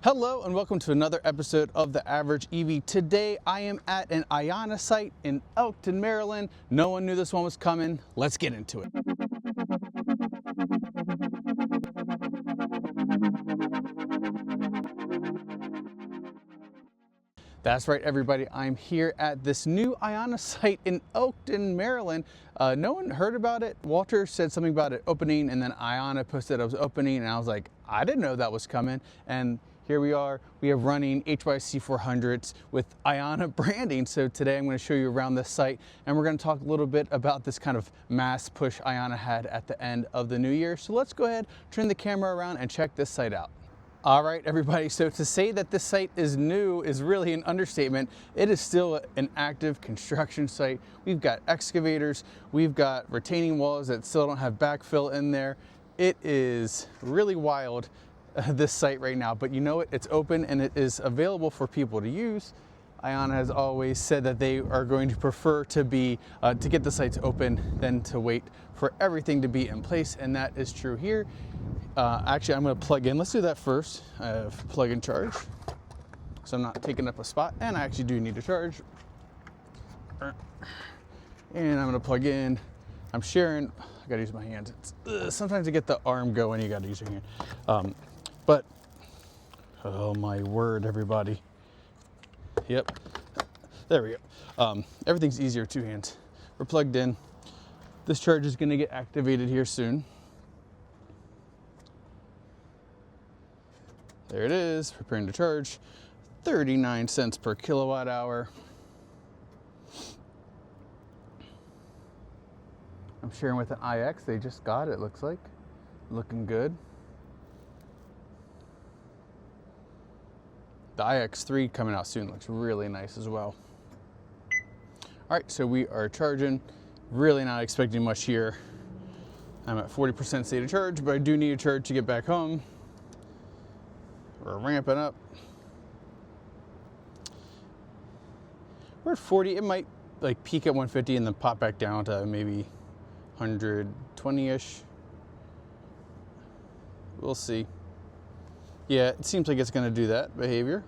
Hello and welcome to another episode of The Average EV. Today I am at an IONNA site in Elkton, Maryland. No one knew this one was coming. Let's get into it. That's right, everybody. I'm here at this new IONNA site in Elkton, Maryland. No one heard about it. Walter said something about it opening, and then IONNA posted it was opening, and I was like, I didn't know that was coming. And here we are. We have running HYC 400s with IONNA branding. So today I'm going to show you around this site, and we're going to talk a little bit about this kind of mass push IONNA had at the end of the new year. So let's go ahead, turn the camera around, and check this site out. All right, everybody, so to say that this site is new is really an understatement. It is still an active construction site. We've got excavators, we've got retaining walls that still don't have backfill in there. It is really wild, this site right now, but you know what? It's open and it is available for people to use. IONNA has always said that they are going to prefer to get the sites open than to wait for everything to be in place, and that is true here. Actually, I'm going to plug in. Let's do that first. I have plug and charge, so I'm not taking up a spot, and I actually do need to charge. And I'm going to plug in. I'm sharing. I got to use my hands. Sometimes to get the arm going, you got to use your hand. But oh my word, everybody. Yep, there we go. Everything's easier with two hands. We're plugged in. This charge is going to get activated here soon. There it is, preparing to charge. 39 cents per kilowatt hour. I'm sharing with an iX. They just got it, looks like. Looking good. The iX3 coming out soon looks really nice as well. All right, so we are charging. Really not expecting much here. I'm at 40% state of charge, but I do need a charge to get back home. We're ramping up. We're at 40. It might like peak at 150 and then pop back down to maybe 120-ish. We'll see. Yeah, it seems like it's going to do that behavior.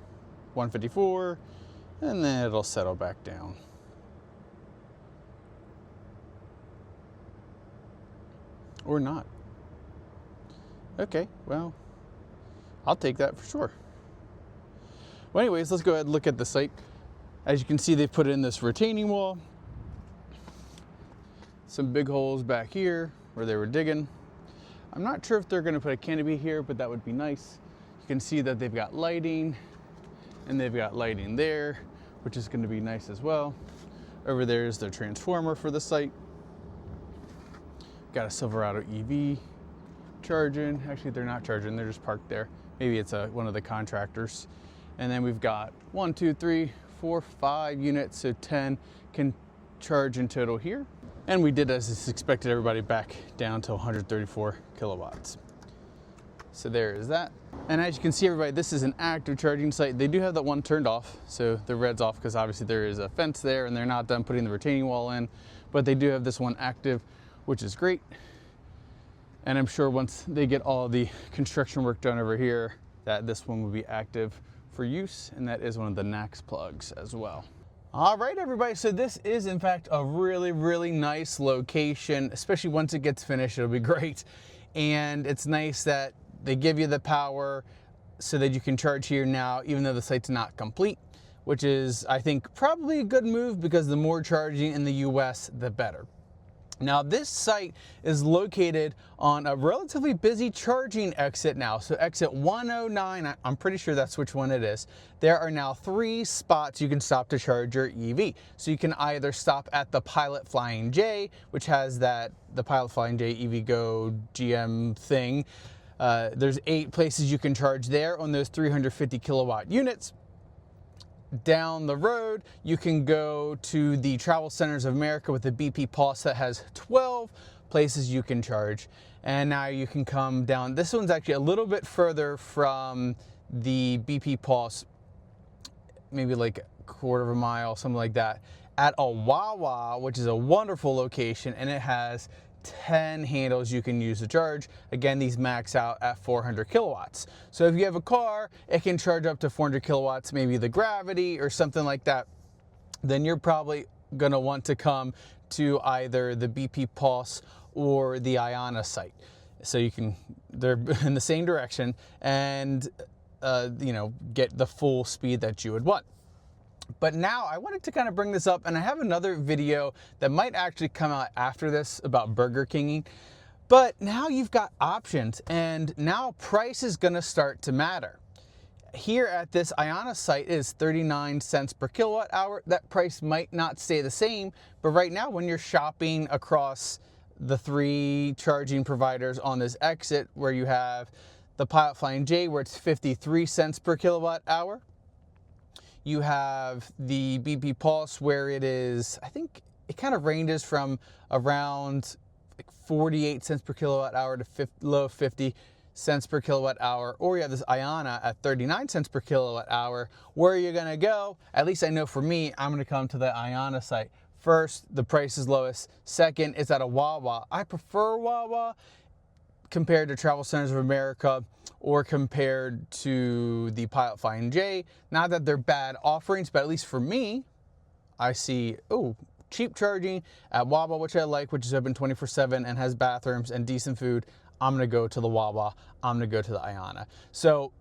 154, and then it'll settle back down. Or not. Okay, well, I'll take that for sure. Well, anyways, let's go ahead and look at the site. As you can see, they put in this retaining wall. Some big holes back here where they were digging. I'm not sure if they're going to put a canopy here, but that would be nice. You can see that they've got lighting, and they've got lighting there, which is going to be nice as well. Over there is the transformer for the site. Got a Silverado EV charging. Actually, they're not charging, they're just parked there. Maybe it's one of the contractors. And then we've got 1, 2, 3, 4, 5 units, so 10 can charge in total here. And we did, as is expected, everybody back down to 134 kilowatts. So there is that. And as you can see, everybody, this is an active charging site. They do have that one turned off, so the red's off because obviously there is a fence there and they're not done putting the retaining wall in, but they do have this one active, which is great. And I'm sure once they get all the construction work done over here, that this one will be active for use, and that is one of the NACS plugs as well. All right, everybody, so this is in fact a really, really nice location, especially once it gets finished, it'll be great. And it's nice that they give you the power so that you can charge here now, even though the site's not complete, which is, I think, probably a good move because the more charging in the US, the better. Now, this site is located on a relatively busy charging exit now. So exit 109, I'm pretty sure that's which one it is. There are now 3 spots you can stop to charge your EV. So you can either stop at the Pilot Flying J, which has the Pilot Flying J EVgo GM thing. There's 8 places you can charge there on those 350 kilowatt units. Down the road, you can go to the Travel Centers of America with the BP Pulse that has 12 places you can charge. And now you can come down. This one's actually a little bit further from the BP Pulse, maybe like a quarter of a mile, something like that, at a Wawa, which is a wonderful location, and it has 10 handles you can use to charge. Again, these max out at 400 kilowatts. So if you have a car, it can charge up to 400 kilowatts, maybe the Gravity or something like that. Then you're probably gonna want to come to either the BP Pulse or the IONNA site. So you can, they're in the same direction, and you know, get the full speed that you would want. But now I wanted to kind of bring this up, and I have another video that might actually come out after this about Burger Kinging. But now you've got options, and now price is gonna start to matter. Here at this IONNA site is 39 cents per kilowatt hour. That price might not stay the same, but right now when you're shopping across the 3 charging providers on this exit, where you have the Pilot Flying J, where it's 53 cents per kilowatt hour. You have the BP Pulse, where it is, I think it kind of ranges from around like 48 cents per kilowatt hour to low 50 cents per kilowatt hour. Or you have this IONNA at 39 cents per kilowatt hour. Where are you gonna go? At least I know for me, I'm gonna come to the IONNA site. First, the price is lowest. Second, it's at a Wawa. I prefer Wawa compared to Travel Centers of America or compared to the Pilot Flying J. Not that they're bad offerings, but at least for me, I see, oh, cheap charging at Wawa, which I like, which is open 24/7 and has bathrooms and decent food. I'm gonna go to the Wawa, I'm gonna go to the IONNA. So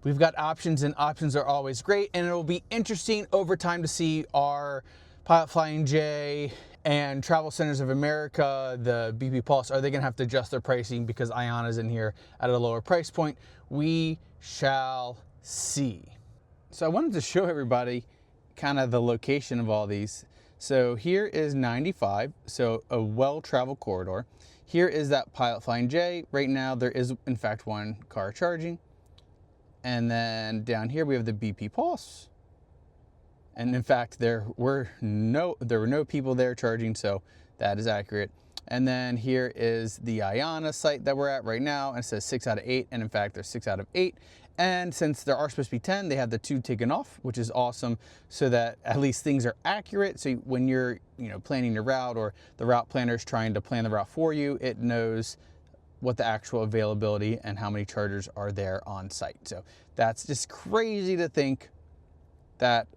we've got options, and options are always great, and it'll be interesting over time to see our Pilot Flying J and Travel Centers of America, the BP Pulse, are they gonna have to adjust their pricing because IONNA's in here at a lower price point? We shall see. So I wanted to show everybody kind of the location of all these. So here is 95, so a well-traveled corridor. Here is that Pilot Flying J. Right now there is in fact one car charging. And then down here we have the BP Pulse. And in fact, there were no people there charging, so that is accurate. And then here is the IONNA site that we're at right now, and it says 6 out of 8, and in fact, there's 6 out of 8. And since there are supposed to be 10, they have the 2 taken off, which is awesome, so that at least things are accurate. So when you're, planning your route, or the route planner is trying to plan the route for you, it knows what the actual availability and how many chargers are there on site. So that's just crazy to think that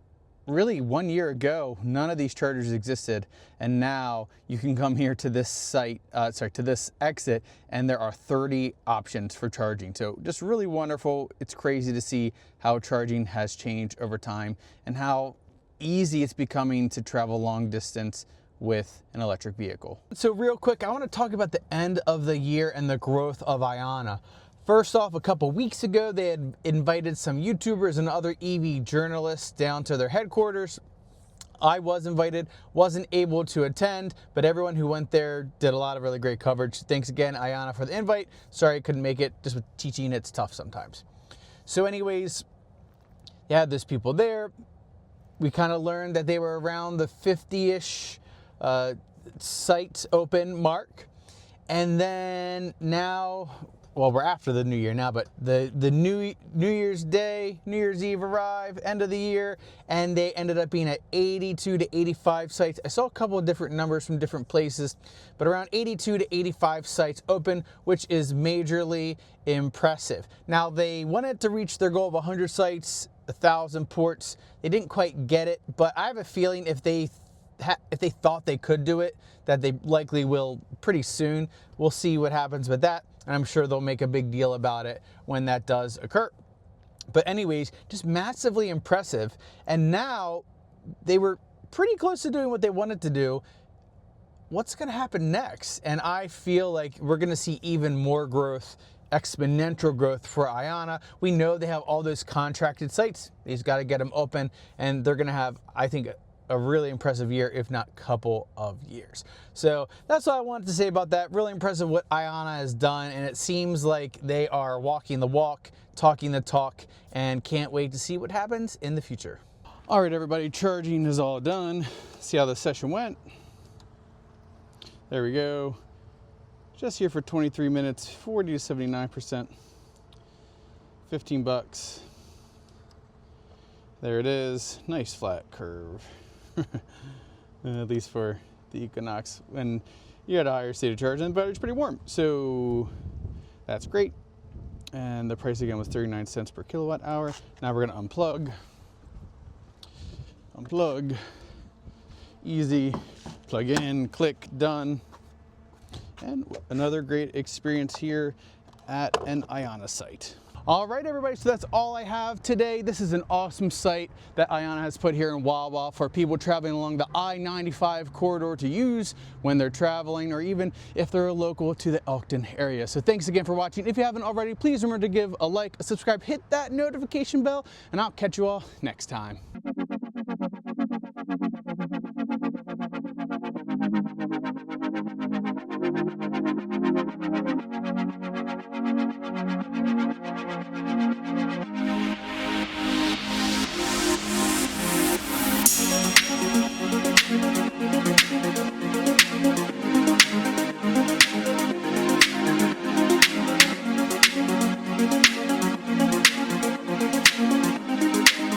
really 1 year ago, none of these chargers existed, and now you can come here to this site, to this exit, and there are 30 options for charging. So just really wonderful. It's crazy to see how charging has changed over time and how easy it's becoming to travel long distance with an electric vehicle. So real quick, I want to talk about the end of the year and the growth of IONNA. First off, a couple weeks ago, they had invited some YouTubers and other EV journalists down to their headquarters. I was invited, wasn't able to attend, but everyone who went there did a lot of really great coverage. Thanks again, IONNA, for the invite. Sorry I couldn't make it. Just with teaching, it's tough sometimes. So anyways, you had those people there. We kind of learned that they were around the 50-ish site open mark. And then now, well, we're after the new year now, but the New Year's Day, New Year's Eve arrived, end of the year, and they ended up being at 82 to 85 sites. I saw a couple of different numbers from different places, but around 82 to 85 sites open, which is majorly impressive. Now, they wanted to reach their goal of 100 sites, 1,000 ports. They didn't quite get it, but I have a feeling if they thought they could do it, that they likely will pretty soon. We'll see what happens with that, and I'm sure they'll make a big deal about it when that does occur. But anyways, just massively impressive. And now they were pretty close to doing what they wanted to do. What's going to happen next? And I feel like we're going to see even more growth, exponential growth for IONNA. We know they have all those contracted sites. They just got to get them open, and they're going to have, I think, a really impressive year, if not couple of years. So that's all I wanted to say about that. Really impressive what IONNA has done, and it seems like they are walking the walk, talking the talk, and can't wait to see what happens in the future. All right, everybody, charging is all done. See how the session went. There we go. Just here for 23 minutes, 40 to 79%, 15 bucks. There it is, nice flat curve. At least for the Equinox. And you got a higher state of charge and the battery's pretty warm. So that's great. And the price again was 39 cents per kilowatt hour. Now we're gonna unplug. Unplug, easy, plug in, click, done. And another great experience here at an IONNA site. All right, everybody, so that's all I have today. This is an awesome site that IONNA has put here in Wawa for people traveling along the I-95 corridor to use when they're traveling, or even if they're local to the Elkton area. So thanks again for watching. If you haven't already, please remember to give a like, a subscribe, hit that notification bell, and I'll catch you all next time.